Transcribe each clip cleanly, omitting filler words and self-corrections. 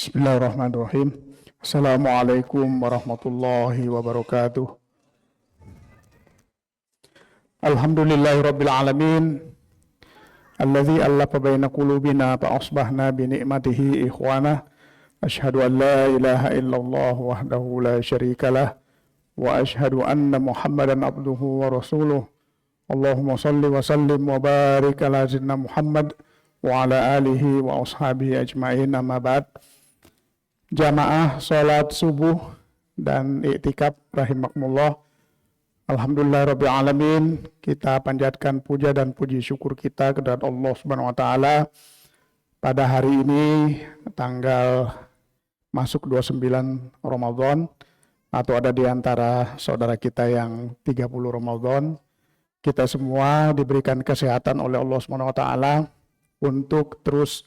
Bismillahirrahmanirrahim. Assalamualaikum warahmatullahi wabarakatuh. Alhamdulillahirabbil alamin. Alladzi allafa baina qulubina fa asbahna bi ni'matihi ikhwana. Asyhadu an la ilaha illallah wahdahu la syarikalah wa asyhadu anna Muhammadan abduhu wa rasuluh. Allahumma salli wa sallim wa barik ala sayyidina Muhammad wa ala alihi wa ashabihi ajma'in, amma ba'd. Jamaah sholat subuh dan iktikaf rahimakumullah. Alhamdulillah rabbil alamin, kita panjatkan puja dan puji syukur kita kepada Allah Subhanahu wa taala pada hari ini tanggal masuk 29 Ramadan, atau ada di antara saudara kita yang 30 Ramadan. Kita semua diberikan kesehatan oleh Allah Subhanahu wa taala untuk terus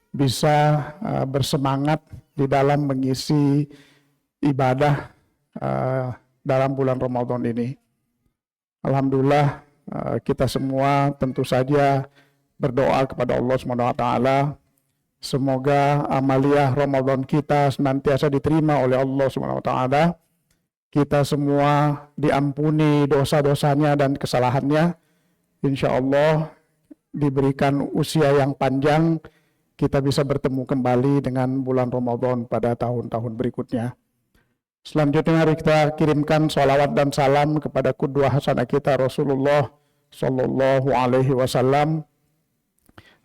bisa bersemangat di dalam mengisi ibadah dalam bulan Ramadan ini. Alhamdulillah, kita semua tentu saja berdoa kepada Allah Subhanahu wa taala semoga amaliyah Ramadan kita senantiasa diterima oleh Allah Subhanahu wa taala. Kita semua diampuni dosa-dosanya dan kesalahannya. Insya Allah diberikan usia yang panjang, kita bisa bertemu kembali dengan bulan Ramadan pada tahun-tahun berikutnya. Selanjutnya mari kita kirimkan sholawat dan salam kepada qudwah hasanah kita Rasulullah Sallallahu Alaihi Wasallam.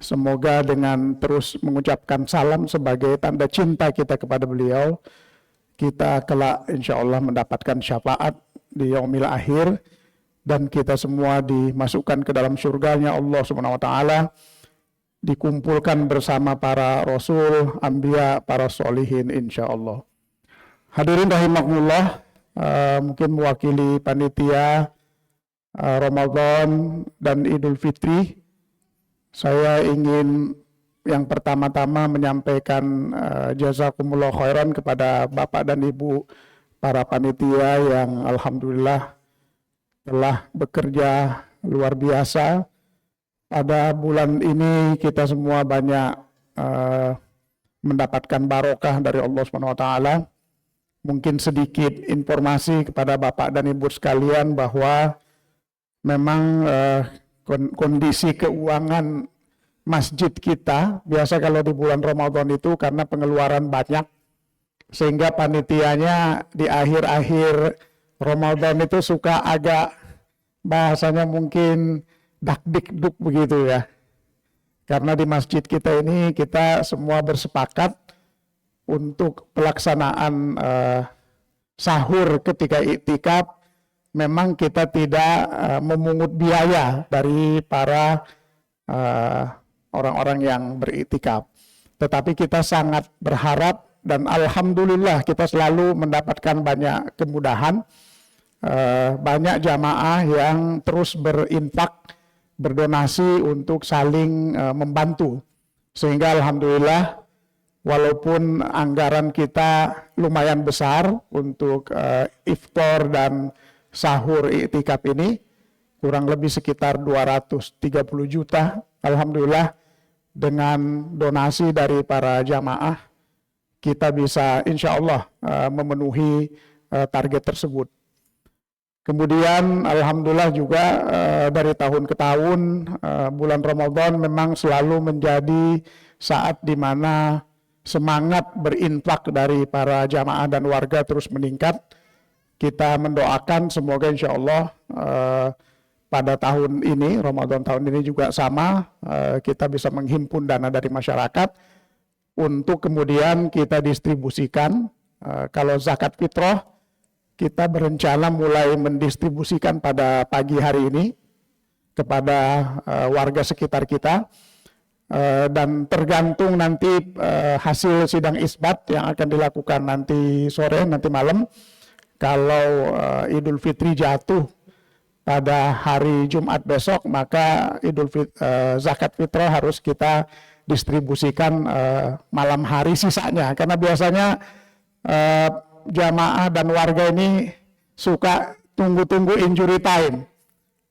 Semoga dengan terus mengucapkan salam sebagai tanda cinta kita kepada beliau, kita kelak insya Allah mendapatkan syafaat di yaumil akhir, dan kita semua dimasukkan ke dalam surganya Allah Subhanahu wa taala, dikumpulkan bersama para rasul, anbiya, para solihin insya Allah. Hadirin rahimakumullah, mungkin mewakili panitia Ramadan dan Idul Fitri, saya ingin yang pertama-tama menyampaikan jazakumullah khairan kepada Bapak dan Ibu para panitia yang alhamdulillah telah bekerja luar biasa. Pada bulan ini kita semua banyak mendapatkan barokah dari Allah Subhanahu wa taala. Mungkin sedikit informasi kepada Bapak dan Ibu sekalian bahwa memang kondisi keuangan masjid kita biasa kalau di bulan Ramadan itu karena pengeluaran banyak, sehingga panitianya di akhir-akhir Ramadan itu suka agak bahasanya mungkin dak-dik-duk begitu ya. Karena di masjid kita ini kita semua bersepakat untuk pelaksanaan sahur ketika iktikaf, memang kita tidak memungut biaya dari para orang-orang yang beriktikaf. Tetapi kita sangat berharap dan alhamdulillah kita selalu mendapatkan banyak kemudahan. Banyak jamaah yang terus berinfak, berdonasi untuk saling membantu, sehingga alhamdulillah walaupun anggaran kita lumayan besar untuk iftar dan sahur iktikaf ini, kurang lebih sekitar 230 juta, alhamdulillah dengan donasi dari para jamaah kita bisa insya Allah memenuhi target tersebut. Kemudian alhamdulillah juga dari tahun ke tahun bulan Ramadan memang selalu menjadi saat di mana semangat berinfak dari para jamaah dan warga terus meningkat. Kita mendoakan semoga insya Allah pada tahun ini, Ramadan tahun ini juga sama, kita bisa menghimpun dana dari masyarakat untuk kemudian kita distribusikan. Kalau zakat fitrah, kita berencana mulai mendistribusikan pada pagi hari ini kepada warga sekitar kita, dan tergantung nanti hasil sidang isbat yang akan dilakukan nanti sore, nanti malam. Kalau Idul Fitri jatuh pada hari Jumat besok, maka zakat fitrah harus kita distribusikan malam hari sisanya, karena biasanya jamaah dan warga ini suka tunggu-tunggu injury time.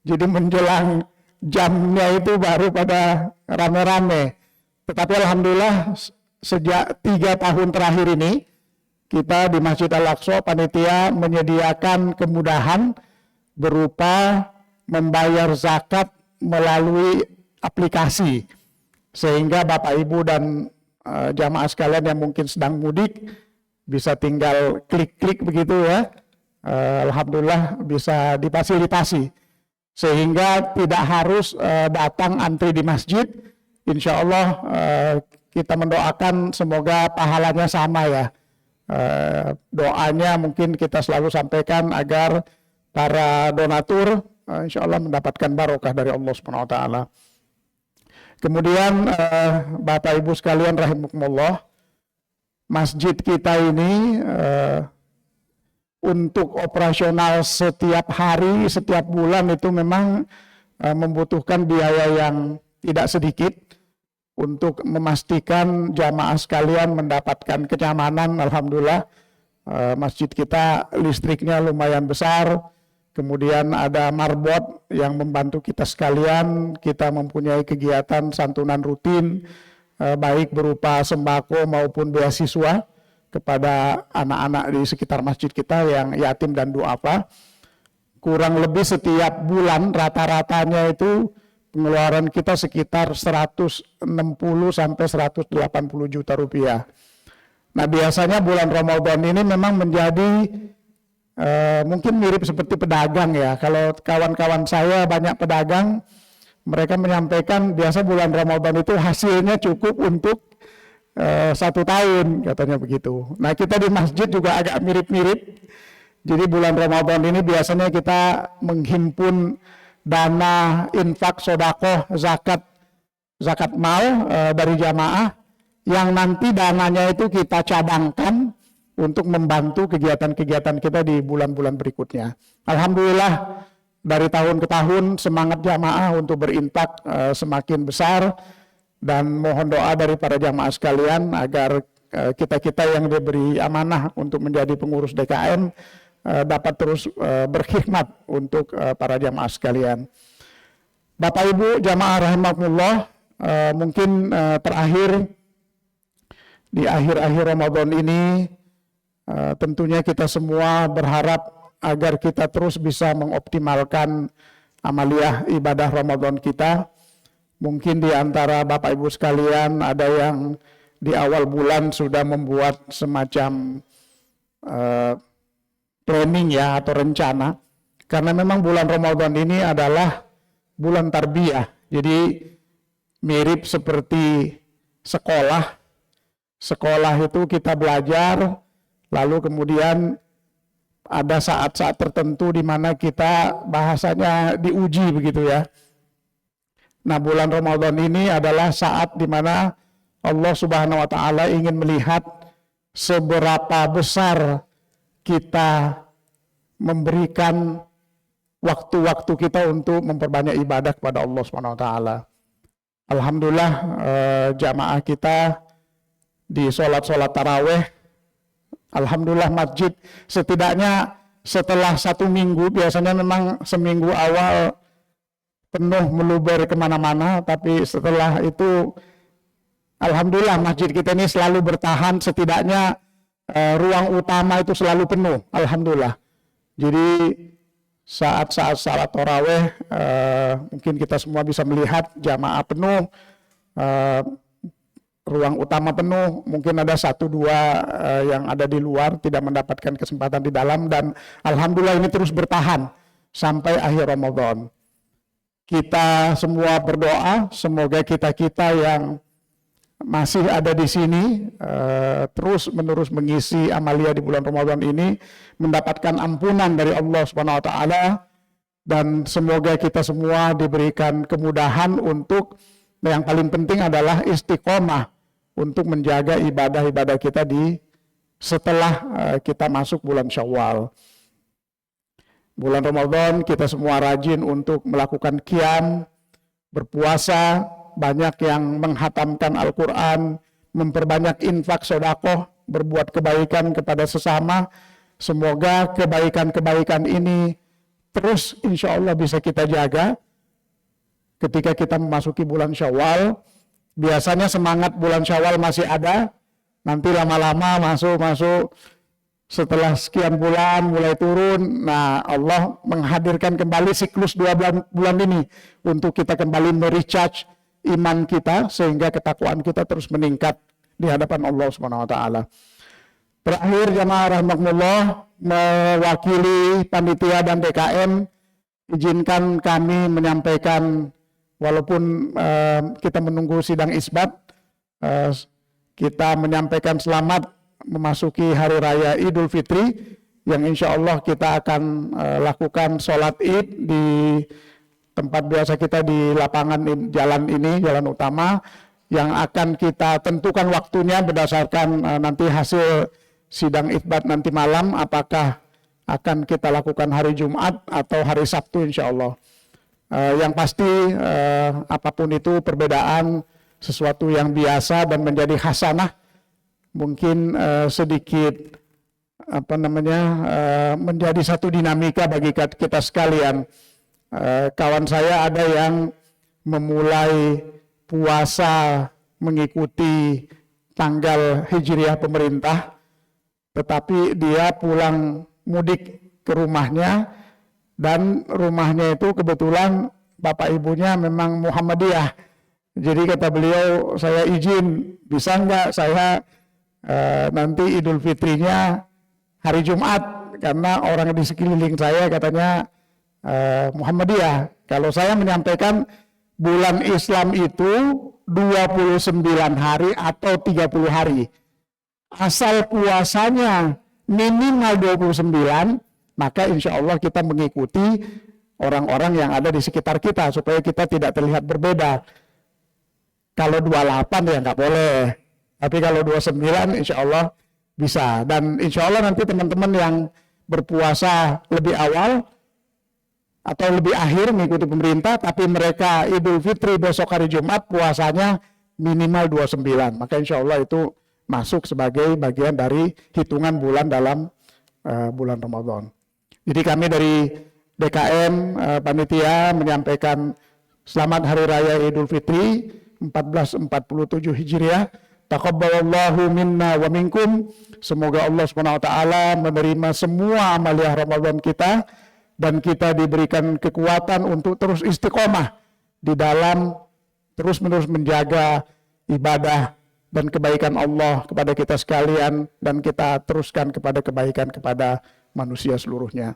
Jadi menjelang jamnya itu baru pada rame-rame. Tetapi alhamdulillah sejak 3 tahun terakhir ini kita di Masjid Al-Aqsa panitia menyediakan kemudahan berupa membayar zakat melalui aplikasi, sehingga Bapak Ibu dan jamaah sekalian yang mungkin sedang mudik bisa tinggal klik-klik begitu ya. Alhamdulillah bisa difasilitasi sehingga tidak harus datang antri di masjid. Insya Allah kita mendoakan semoga pahalanya sama ya. Doanya mungkin kita selalu sampaikan agar para donatur insya Allah mendapatkan barokah dari Allah Subhanahu wa taala. Kemudian Bapak Ibu sekalian rahimakumullah, masjid kita ini untuk operasional setiap hari, setiap bulan itu memang membutuhkan biaya yang tidak sedikit untuk memastikan jamaah sekalian mendapatkan kenyamanan. Alhamdulillah masjid kita listriknya lumayan besar, kemudian ada marbot yang membantu kita sekalian. Kita mempunyai kegiatan santunan rutin, baik berupa sembako maupun beasiswa kepada anak-anak di sekitar masjid kita yang yatim dan duafa. Kurang lebih setiap bulan rata-ratanya itu pengeluaran kita sekitar 160 sampai 180 juta rupiah. Nah, biasanya bulan Ramadan ini memang menjadi mungkin mirip seperti pedagang ya. Kalau kawan-kawan saya banyak pedagang, mereka menyampaikan biasa bulan Ramadan itu hasilnya cukup untuk 1 tahun, katanya begitu. Nah, kita di masjid juga agak mirip-mirip. Jadi bulan Ramadan ini biasanya kita menghimpun dana infak, sodakoh, zakat mal dari jamaah, yang nanti dananya itu kita cadangkan untuk membantu kegiatan-kegiatan kita di bulan-bulan berikutnya. Alhamdulillah dari tahun ke tahun semangat jamaah untuk berinfak semakin besar. Dan mohon doa dari para jamaah sekalian agar kita-kita yang diberi amanah untuk menjadi pengurus DKM dapat terus berkhidmat untuk para jamaah sekalian. Bapak Ibu jamaah rahimakumullah, mungkin terakhir di akhir-akhir Ramadan ini tentunya kita semua berharap agar kita terus bisa mengoptimalkan amaliyah ibadah Ramadan kita. Mungkin di antara Bapak Ibu sekalian ada yang di awal bulan sudah membuat semacam planning ya atau rencana, karena memang bulan Ramadan ini adalah bulan tarbiyah. Jadi mirip seperti sekolah. Sekolah itu kita belajar, lalu kemudian ada saat-saat tertentu di mana kita bahasanya diuji begitu ya. Nah, bulan Ramadan ini adalah saat di mana Allah Subhanahu wa taala ingin melihat seberapa besar kita memberikan waktu-waktu kita untuk memperbanyak ibadah kepada Allah Subhanahu wa taala. Alhamdulillah jamaah kita di sholat taraweh, alhamdulillah masjid setidaknya setelah 1 minggu, biasanya memang seminggu awal penuh meluber kemana-mana, tapi setelah itu alhamdulillah masjid kita ini selalu bertahan, setidaknya ruang utama itu selalu penuh, alhamdulillah. Jadi saat-saat salat taraweh mungkin kita semua bisa melihat jamaah penuh, ruang utama penuh, mungkin ada 1-2 yang ada di luar tidak mendapatkan kesempatan di dalam, dan alhamdulillah ini terus bertahan sampai akhir Ramadan. Kita semua berdoa semoga kita-kita yang masih ada di sini terus-menerus mengisi amalia di bulan Ramadan ini mendapatkan ampunan dari Allah Subhanahu wa taala, dan semoga kita semua diberikan kemudahan untuk yang paling penting adalah istiqomah untuk menjaga ibadah-ibadah kita di setelah kita masuk bulan Syawal. Bulan Ramadan kita semua rajin untuk melakukan qiyam, berpuasa, banyak yang menghatamkan Al-Quran, memperbanyak infak sedekah, berbuat kebaikan kepada sesama. Semoga kebaikan-kebaikan ini terus insya Allah bisa kita jaga ketika kita memasuki bulan Syawal. Biasanya semangat bulan Syawal masih ada, nanti lama-lama masuk setelah sekian bulan mulai turun. Nah, Allah menghadirkan kembali siklus 2 bulan ini untuk kita kembali merecharge iman kita sehingga ketakwaan kita terus meningkat di hadapan Allah Subhanahu wa taala. Terakhir jamaah rahimakumullah, mewakili panitia dan DKM, izinkan kami menyampaikan, walaupun kita menunggu sidang isbat, kita menyampaikan selamat memasuki Hari Raya Idul Fitri, yang insya Allah kita akan lakukan sholat id di tempat biasa kita di lapangan jalan ini, jalan utama, yang akan kita tentukan waktunya berdasarkan nanti hasil sidang isbat nanti malam, apakah akan kita lakukan hari Jumat atau hari Sabtu insya Allah. Yang pasti apapun itu perbedaan sesuatu yang biasa dan menjadi hasanah, mungkin sedikit menjadi satu dinamika bagi kita sekalian. Kawan saya ada yang memulai puasa mengikuti tanggal hijriah pemerintah, tetapi dia pulang mudik ke rumahnya, dan rumahnya itu kebetulan bapak ibunya memang Muhammadiyah. Jadi kata beliau, saya izin, bisa nggak saya nanti Idul Fitrinya hari Jumat, karena orang di sekeliling saya katanya Muhammadiyah. Kalau saya menyampaikan bulan Islam itu 29 hari atau 30 hari. Asal puasanya minimal 29, maka insya Allah kita mengikuti orang-orang yang ada di sekitar kita supaya kita tidak terlihat berbeda. Kalau 28 ya nggak boleh, tapi kalau 29 insya Allah bisa. Dan insya Allah nanti teman-teman yang berpuasa lebih awal atau lebih akhir mengikuti pemerintah, tapi mereka Idul Fitri besok hari Jumat puasanya minimal 29, maka insya Allah itu masuk sebagai bagian dari hitungan bulan dalam bulan Ramadan. Jadi kami dari DKM panitia menyampaikan selamat Hari Raya Idul Fitri 1447 Hijriah. Taqabbalallahu minna wa minkum. Semoga Allah Subhanahu wa taala menerima semua amaliah Ramadan kita, dan kita diberikan kekuatan untuk terus istiqomah di dalam terus-menerus menjaga ibadah dan kebaikan Allah kepada kita sekalian, dan kita teruskan kepada kebaikan kepada manusia seluruhnya.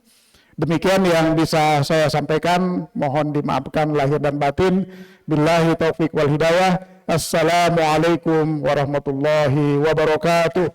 Demikian yang bisa saya sampaikan, mohon dimaafkan lahir dan batin. Billahi taufiq wal hidayah. Assalamualaikum warahmatullahi wabarakatuh.